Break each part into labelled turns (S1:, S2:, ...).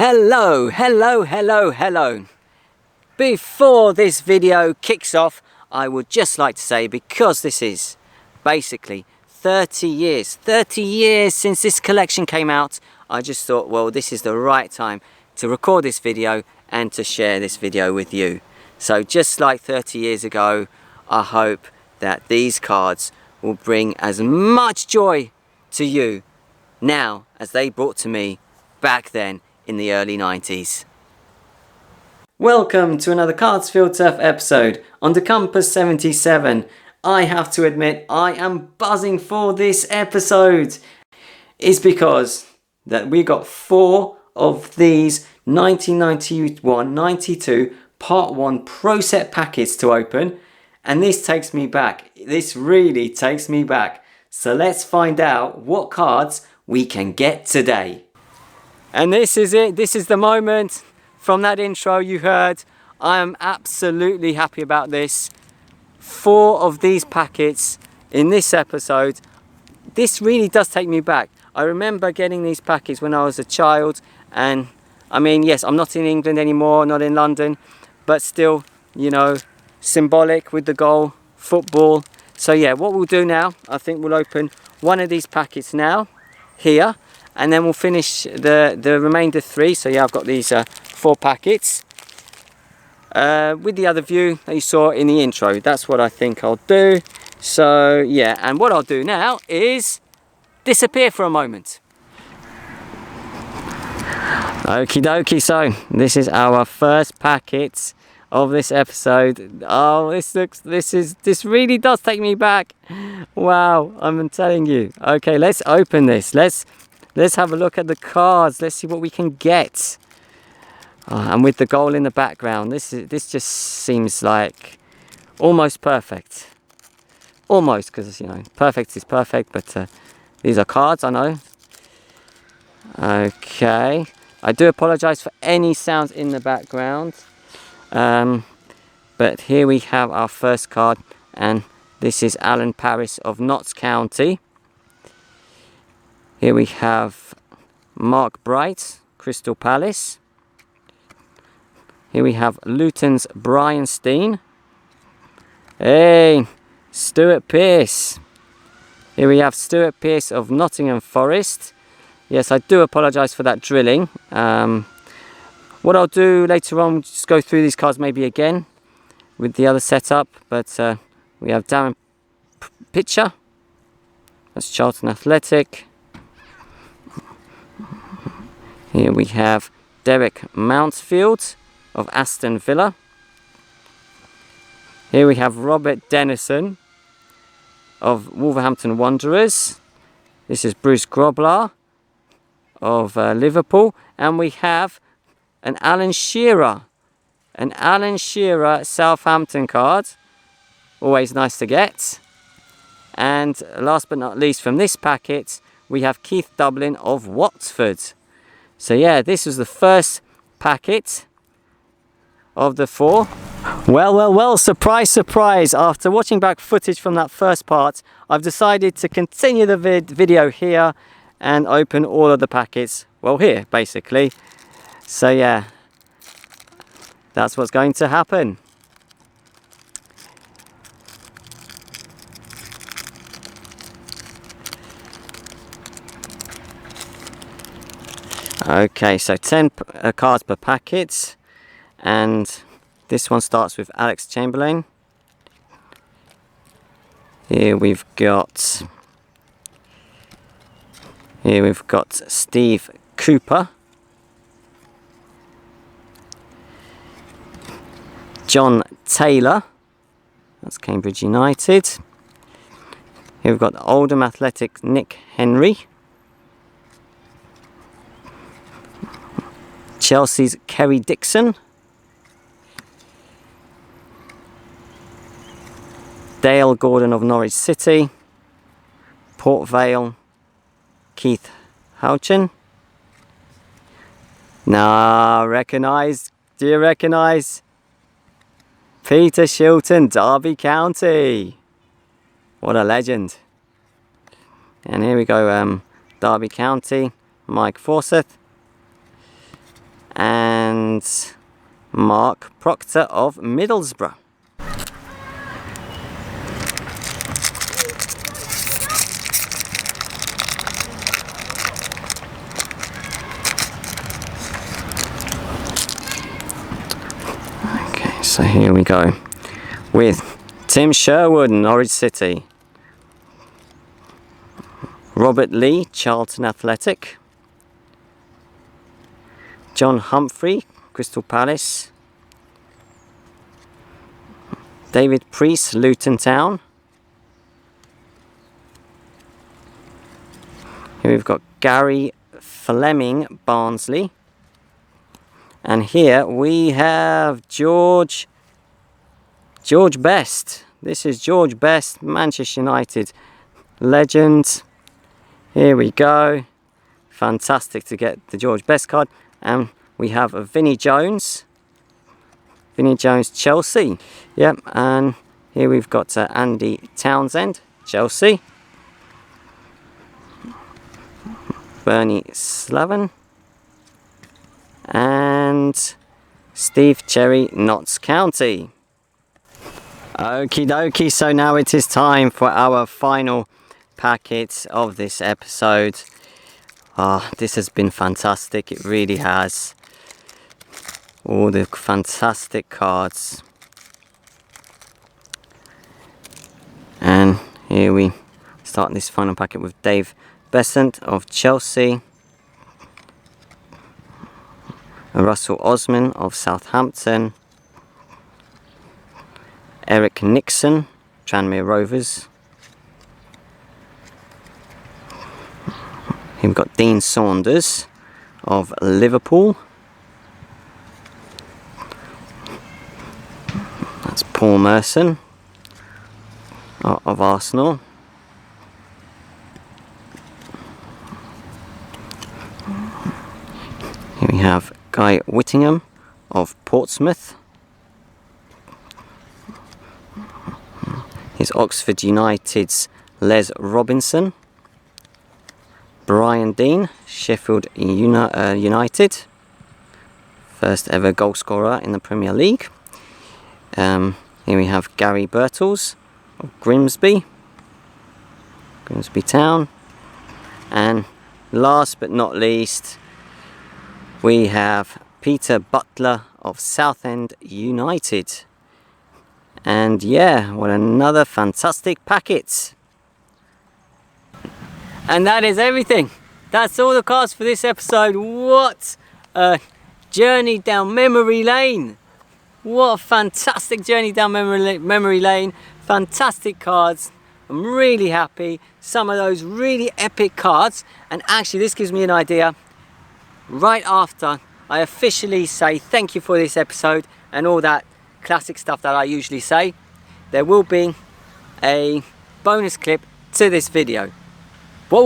S1: Hello. Before this video kicks off, I would just like to say, because this is basically 30 years since this collection came out, I just thought, well, this is the right time to record this video and to share this video with you. So just like 30 years ago, I hope that these cards will bring as much joy to you now as they brought to me back then in the early 90s. Welcome to another Cards Field Turf episode on the Compass 77. I have to admit, I am buzzing for this episode. It's because that we got 4 of these 1991-92 Part 1 Pro Set packets to open, and this takes me back. This really takes me back. So let's find out what cards we can get today. And this is it. This is the moment from that intro you heard. I am absolutely happy about this. 4 of these packets in this episode. This really does take me back. I remember getting these packets when I was a child, and I mean, yes, I'm not in England anymore, not in London, but still, you know, symbolic with the goal, football. So yeah, what we'll do now, I think we'll open one of these packets now, here, and then we'll finish the remainder 3. So yeah, I've got these 4 packets with the other view that you saw in the intro. That's what I think I'll do. So yeah, and what I'll do now is disappear for a moment. Okie dokie, so this is our first packet of this episode. Oh, this really does take me back. Wow, I'm telling you. Okay, let's open this. Let's have a look at the cards. Let's see what we can get. And with the goal in the background, this just seems like almost perfect. Almost, because you know, perfect is perfect, but these are cards, I know. Okay, I do apologise for any sounds in the background. But here we have our first card, and this is Alan Paris of Notts County. Here we have Mark Bright, Crystal Palace. Here we have Luton's Brian Steen. Hey, Stuart Pearce. Here we have Stuart Pearce of Nottingham Forest. Yes, I do apologise for that drilling. What I'll do later on, just go through these cards maybe again with the other setup. But we have Darren Pitcher. That's Charlton Athletic. Here we have Derek Mountfield of Aston Villa. Here we have Robert Dennison of Wolverhampton Wanderers. This is Bruce Grobler of Liverpool. And we have an Alan Shearer Southampton card. Always nice to get. And last but not least from this packet, we have Keith Dublin of Watford. So yeah, this was the first packet of the 4. Well, surprise. After watching back footage from that first part, I've decided to continue the video here and open all of the packets, well, here basically. So yeah, that's what's going to happen. Okay, so 10 cards per packet, and this one starts with Alex Chamberlain. Here we've got Steve Cooper, John Taylor, that's Cambridge United. Here we've got Oldham Athletic Nick Henry, Chelsea's Kerry Dixon, Dale Gordon of Norwich City, Port Vale, Keith Houchin. Nah, do you recognise? Peter Shilton, Derby County. What a legend. And here we go, Derby County, Mike Forsyth. and Mark Proctor of Middlesbrough. Okay, so here we go with Tim Sherwood, Norwich City. Robert Lee, Charlton Athletic. John Humphrey, Crystal Palace. David Priest, Luton Town. Here we've got Gary Fleming, Barnsley. And here we have George Best. This is George Best, Manchester United legend. Here we go. Fantastic to get the George Best card. And we have a Vinnie Jones. Vinnie Jones, Chelsea. Yep, and here we've got Andy Townsend, Chelsea. Bernie Slaven. And Steve Cherry, Notts County. Okie dokie, so now it is time for our final packet of this episode. This has been fantastic, it really has. All the fantastic cards. And here we start this final packet with Dave Besant of Chelsea. Russell Osman of Southampton. Eric Nixon, Tranmere Rovers. Here we've got Dean Saunders of Liverpool. That's Paul Merson of Arsenal. Here we have Guy Whittingham of Portsmouth. Here's Oxford United's Les Robinson. Brian Dean, Sheffield United. First ever goal scorer in the Premier League. Here we have Gary Birtles of Grimsby Town. And last but not least, we have Peter Butler of Southend United. And yeah, what another fantastic packet. And that is everything. That's all the cards for this episode. What a journey down memory lane. What a fantastic journey down memory lane. Fantastic cards. I'm really happy. Some of those really epic cards. And actually this gives me an idea. Right after I officially say thank you for this episode and all that classic stuff that I usually say, there will be a bonus clip to this video. What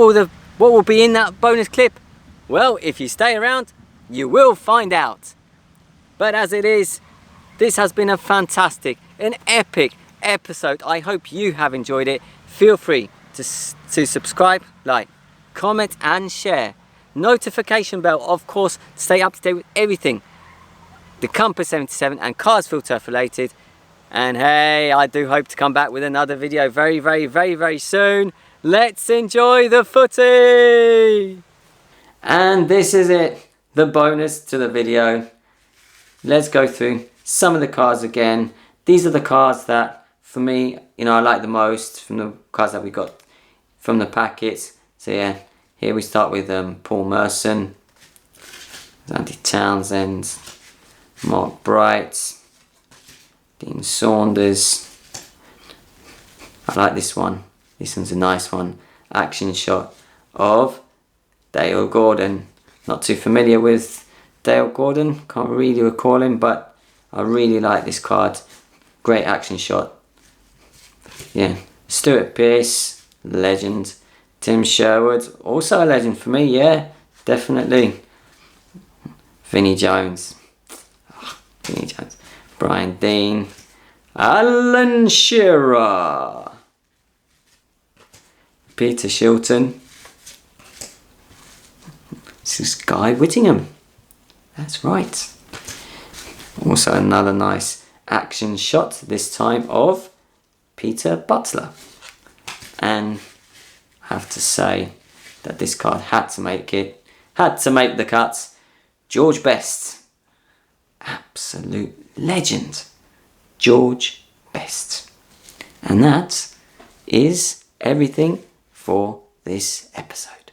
S1: will be in that bonus clip? Well, if you stay around, you will find out. But as it is, this has been a fantastic, an epic episode. I hope you have enjoyed it. Feel free to subscribe, like, comment and share. Notification bell, of course, to stay up to date with everything the Compass 77 and Carsfield Turf related. And hey, I do hope to come back with another video very, very, very, very soon. Let's enjoy the footy! And this is it, the bonus to the video. Let's go through some of the cards again. These are the cards that, for me, I like the most from the cards that we got from the packets. So yeah, here we start with Paul Merson, Andy Townsend, Mark Bright, Dean Saunders. I like this one. This one's a nice one. Action shot of Dale Gordon. Not too familiar with Dale Gordon. Can't really recall him, but I really like this card. Great action shot. Yeah. Stuart Pearce, legend. Tim Sherwood, also a legend for me. Yeah, definitely. Vinnie Jones. Vinnie Jones. Brian Dean. Alan Shearer. Peter Shilton. This is Guy Whittingham. That's right. Also another nice action shot, this time of Peter Butler. And I have to say that this card had to make the cut. George Best. Absolute legend. George Best. And that is everything for this episode.